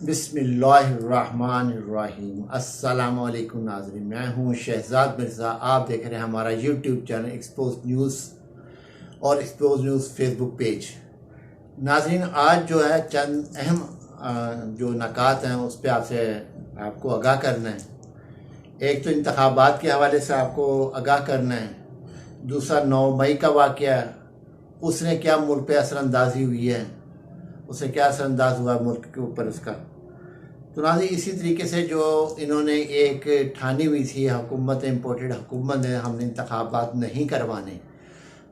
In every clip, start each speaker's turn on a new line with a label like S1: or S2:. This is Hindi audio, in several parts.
S1: बिस्मिल्लाहिर्रहमानिर्रहीम। अस्सलामुअलैकुम नाज़रीन, मैं हूँ शहजाद मिर्ज़ा। आप देख रहे हैं हमारा यूट्यूब चैनल एक्सपोज न्यूज़ और एक्सपोज न्यूज़ फेसबुक पेज। नाज़रीन, आज जो है चंद अहम जो नकात हैं उस पर आपको आगाह करना है। एक तो इंतखाबात के हवाले से आपको आगाह करना है। दूसरा 9 मई का वाक़या, उसने क्या मुल्क पे असरअंदाजी हुई है, उससे क्या असरअंदाज हुआ मुल्क के ऊपर उसका। तो नाज़रीन, इसी तरीके से जो इन्होंने एक ठानी हुई थी हुकूमत, इम्पोर्टेड हुकूमत ने, हमने इंतखाबात नहीं करवाने,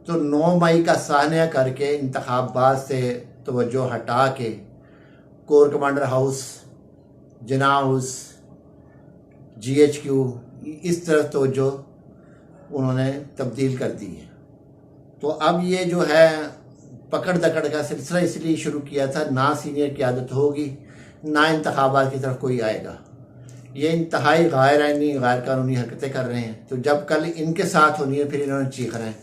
S1: तो 9 मई का सानिया करके इंतखाबात से तवज्जो हटा के कोर कमांडर हाउस, जना हाउस, GHQ इस तरफ तवज्जो उन्होंने तब्दील कर दी है। तो अब ये जो है पकड़ दकड़ का सिलसिला इसलिए शुरू किया था, ना सीनियर क़यादत होगी ना इंतखाबात की तरफ कोई आएगा। ये इंतहाई गैर आइनी गैर कानूनी हरकतें कर रहे हैं। तो जब कल इनके साथ होनी है फिर इन्होंने चीखना है,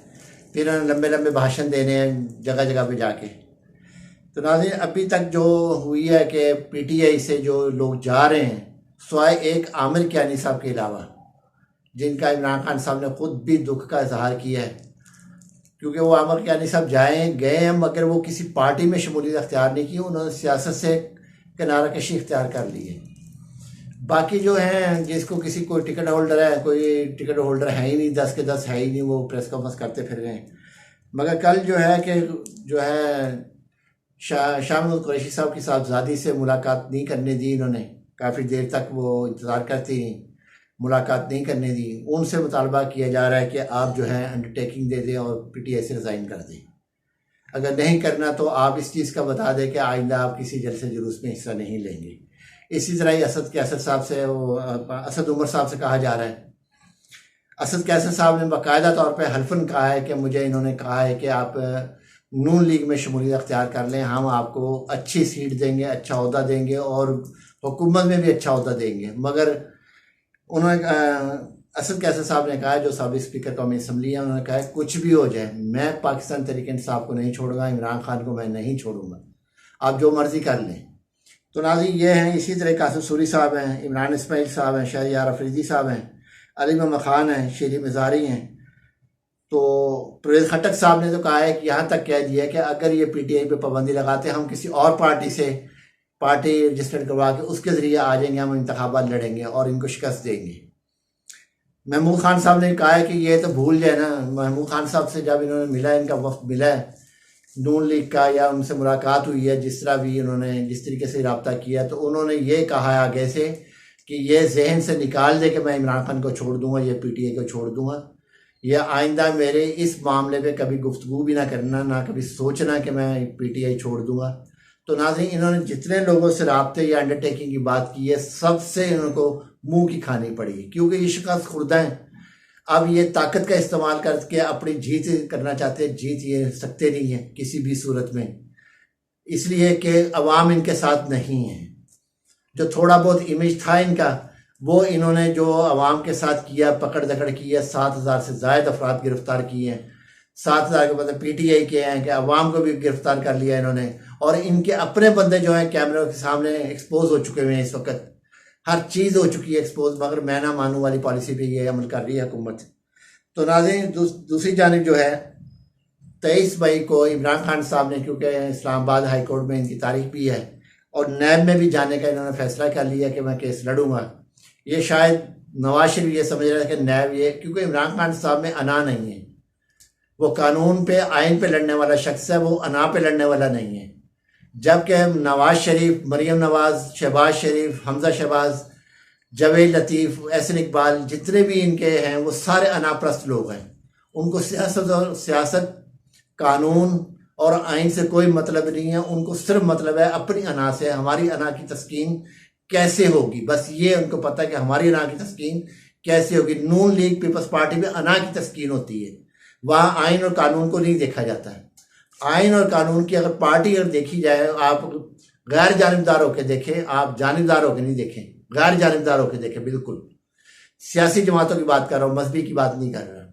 S1: फिर इन्होंने लंबे लंबे भाषण देने हैं जगह जगह पे जाके। तो नाज़रीन, अभी तक जो हुई है कि PTI से जो लोग जा रहे हैं, स्वाय एक आमिर कियानी साहब के अलावा, जिनका इमरान खान साहब ने खुद भी दुख का इजहार किया है, क्योंकि वो आमिर कियानी साहब गए हैं मगर वो किसी पार्टी में शमूलियत अख्तियार नहीं की, उन्होंने सियासत से किनारा कशी इख्तियार कर ली है। बाकी जो हैं, जिसको किसी कोई टिकट होल्डर है, कोई टिकट होल्डर है ही नहीं, 10 के 10 है ही नहीं, वो प्रेस कॉन्फ्रेंस करते फिर रहे हैं। मगर कल जो है कि जो है शामिल कुरैशी साहब की साहबजादी से मुलाकात नहीं करने दी इन्होंने, काफ़ी देर तक वो इंतज़ार करती रहीं, मुलाकात नहीं करने दी। उनसे मुतालबा किया जा रहा है कि आप जो है अंडरटेकिंग दे दें और PTI से रिज़ाइन कर दें। अगर नहीं करना तो आप इस चीज़ का बता दें कि आइंदा आप किसी जलसे जुलूस में हिस्सा नहीं लेंगे। इसी तरह ही असद कैसर साहब से, वो असद उमर साहब से कहा जा रहा है। असद कैसर साहब ने बाकायदा तौर पर हल्फन कहा है कि मुझे इन्होंने कहा है कि आप नून लीग में शमूलियत अख्तियार कर लें, हम आपको अच्छी सीट देंगे, अच्छा ओहदा देंगे और हुकूमत में भी अच्छा ओहदा देंगे। मगर उन्होंने असद कैसर साहब ने कहा, जो साबिक़ स्पीकर कौमी असम्बली है, उन्होंने कहा कुछ भी हो जाए मैं पाकिस्तान तहरीक इंसाफ को नहीं छोड़ूंगा, इमरान खान को मैं नहीं छोड़ूंगा, आप जो मर्जी कर लें। तो नाज़रीन, ये हैं। इसी तरह कासिम सूरी साहब हैं, इमरान इस्माइल साहब हैं, शहरियार अफरीदी साहब हैं, अली मोहम्मद खान हैं, शेरी मिजारी हैं। तो परवेज़ खट्टक साहब ने तो कहा है कि यहाँ तक कह दिया कि अगर ये PTI पे पाबंदी लगाते हम किसी और पार्टी से पार्टी रजिस्टर्ड करवा के उसके ज़रिए आ जाएंगे, हम इंतखाबात लड़ेंगे और इनको शिकस्त देंगे। महमूद खान साहब ने कहा है कि ये तो भूल जाए ना। महमूद खान साहब से जब इन्होंने मिला, इनका वक्त मिला है नून लीग का, या उनसे मुलाकात हुई है, जिस तरह भी उन्होंने जिस तरीके से रब्ता किया, तो उन्होंने ये कहा है आगे से कि ये जहन से निकाल दे कि मैं इमरान खान को छोड़ दूंगा, ये PTI को छोड़ दूंगा, या आइंदा मेरे इस मामले पे कभी गुफ्तगू भी ना करना, ना कभी सोचना कि मैं PTI छोड़ दूंगा। तो नाज़रीन, इन्होंने जितने लोगों से राब्ते या अंडरटेकिंग की बात की है, सबसे इनको मुंह की खानी पड़ी, क्योंकि ये शिकस्त खुर्दा हैं। अब ये ताकत का इस्तेमाल करके अपनी जीत करना चाहते हैं, जीत ये सकते नहीं हैं किसी भी सूरत में, इसलिए कि अवाम इनके साथ नहीं है। जो थोड़ा बहुत इमेज था इनका, वो इन्होंने जो अवाम के साथ किया, पकड़ दकड़ की है, 7,000 से ज़ायद अफराद गिरफ्तार किए हैं। 7,000 के मतलब PTI के हैं कि अवाम को भी गिरफ्तार कर लिया इन्होंने, और इनके अपने बंदे जो हैं कैमरे के सामने एक्सपोज हो चुके हुए हैं। इस वक्त हर चीज़ हो चुकी है एक्सपोज, मगर मैं ना मानूं वाली पॉलिसी पे ये अमल कर रही है हुकूमत। तो नाज़रीन, दूसरी जानिब जो है 23 मई को इमरान खान साहब ने, क्योंकि इस्लामाबाद हाई कोर्ट में इनकी तारीख भी है और नैब में भी जाने का इन्होंने फैसला कर लिया कि मैं केस लड़ूंगा। ये शायद नवाज शरीफ ये समझ रहे हैं कि नैब ये, क्योंकि इमरान खान साहब में अना नहीं है, वो कानून पे आइन पे लड़ने वाला शख्स है, वो अना पे लड़ने वाला नहीं है। जबकि नवाज शरीफ, मरीम नवाज, शहबाज शरीफ, हमजा शहबाज, जावेद लतीफ़, एहसन इकबाल, जितने भी इनके हैं वो सारे अनाप्रस्त लोग हैं। उनको सियासत, कानून और आइन से कोई मतलब नहीं है। उनको सिर्फ मतलब है अपनी अना से, हमारी अना की तस्कीन कैसे होगी, बस ये उनको पता है कि हमारी अना की तस्कीन कैसे होगी। नून लीग पीपल्स पार्टी में अना की तस्कीन होती है, वहाँ आइन और कानून को नहीं देखा जाता है। आइन और कानून की अगर पार्टी अगर देखी जाए, आप गैर जानिबदार होकर देखें, आप जानिबदार होकर नहीं देखें, गैर जानिबदार होकर देखें। बिल्कुल सियासी जमातों की बात कर रहा हूँ, मजहबी की बात नहीं कर रहा,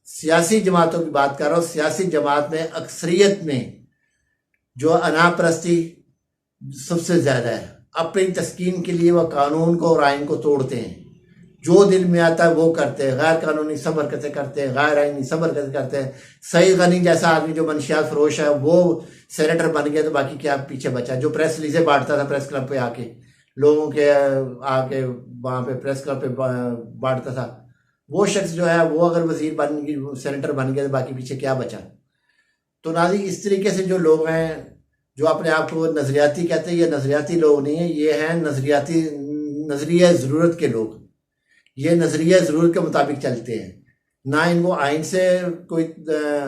S1: सियासी जमातों की बात कर रहा हूँ। सियासी जमात में अक्सरियत में जो अनापरस्ती सबसे ज़्यादा है, अपनी तस्कीन के लिए वह कानून को और आइन को तोड़ते हैं, जो दिल में आता है वो करते हैं, गैर कानूनी सब हरकतें करते हैं, गैर आइनी सब हरकतें करते हैं। सईद गनी जैसा आदमी जो मनशियात फरोश है वो सेनेटर बन गया तो बाकी क्या पीछे बचा। जो प्रेस रिलीजें बांटता था प्रेस क्लब पे आके, लोगों के आके वहाँ पे प्रेस क्लब पे बांटता था, वो शख्स जो है वो अगर वजीर बन सेनेटर बन गया तो बाकी पीछे क्या बचा। तो नाज़रीन, इस तरीके से जो लोग हैं जो अपने आप को नज़रियाती कहते हैं, ये नज़रियाती लोग नहीं है, ये हैं नज़रियाती नज़रिया ज़रूरत के लोग। ये नज़रिया ज़रूरत के मुताबिक चलते हैं, ना इनको आइन से कोई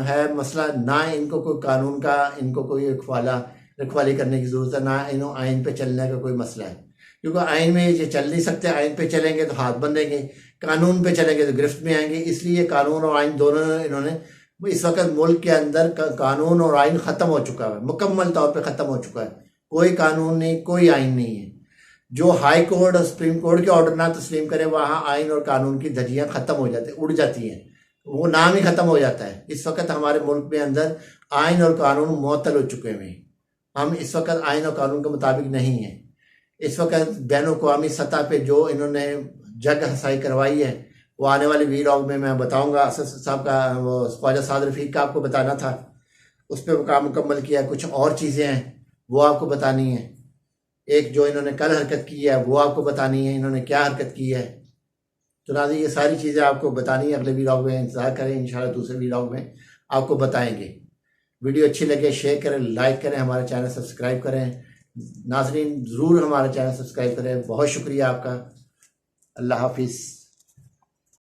S1: है मसला, ना इनको कोई कानून का इनको कोई रखवाली करने की ज़रूरत है, ना इन्हों आइन पे चलने का कोई मसला है। क्योंकि आइन में ये चल नहीं सकते, आइन पे चलेंगे तो हाथ बंधेंगे, कानून पे चलेंगे तो गिरफ्त में आएंगे। इसलिए कानून और आइन दोनों इन्होंने, इस वक्त मुल्क के अंदर कानून और आइन ख़त्म हो चुका है, मुकम्मल तौर पे ख़त्म हो चुका है। कोई कानून नहीं, कोई आइन नहीं है। जो हाई कोर्ट और सुप्रीम कोर्ट के ऑर्डर ना तस्लीम करे, वहाँ आइन और कानून की धज्जियाँ ख़त्म हो जाती, उड़ जाती हैं, वो नाम ही ख़त्म हो जाता है। इस वक्त हमारे मुल्क में अंदर आइन और कानून मुअत्तल हो चुके हैं। हम इस वक्त आइन और कानून के मुताबिक नहीं हैं। इस वक्त बैनुल-अक़वामी सतह पे जो इन्होंने जग हसाई करवाई है, वो आने वाले वीलॉग में मैं बताऊंगा। असद साहब का, वो ख्वाजा साद रफ़ीक का आपको बताना था, उस पर काम मुकम्मल किया। कुछ और चीज़ें हैं वो आपको बतानी है। एक जो इन्होंने कल हरकत की है वो आपको बतानी है, इन्होंने क्या हरकत की है। तो नाज़रीन, ये सारी चीज़ें आपको बतानी है। अगले वीलॉग में इंतज़ार करें, इंशाल्लाह दूसरे वीलॉग में आपको बताएंगे। वीडियो अच्छी लगे शेयर करें, लाइक करें, हमारा चैनल सब्सक्राइब करें। नाज़रीन, ज़रूर हमारा चैनल सब्सक्राइब करें। बहुत शुक्रिया आपका। अल्लाह हाफिज़।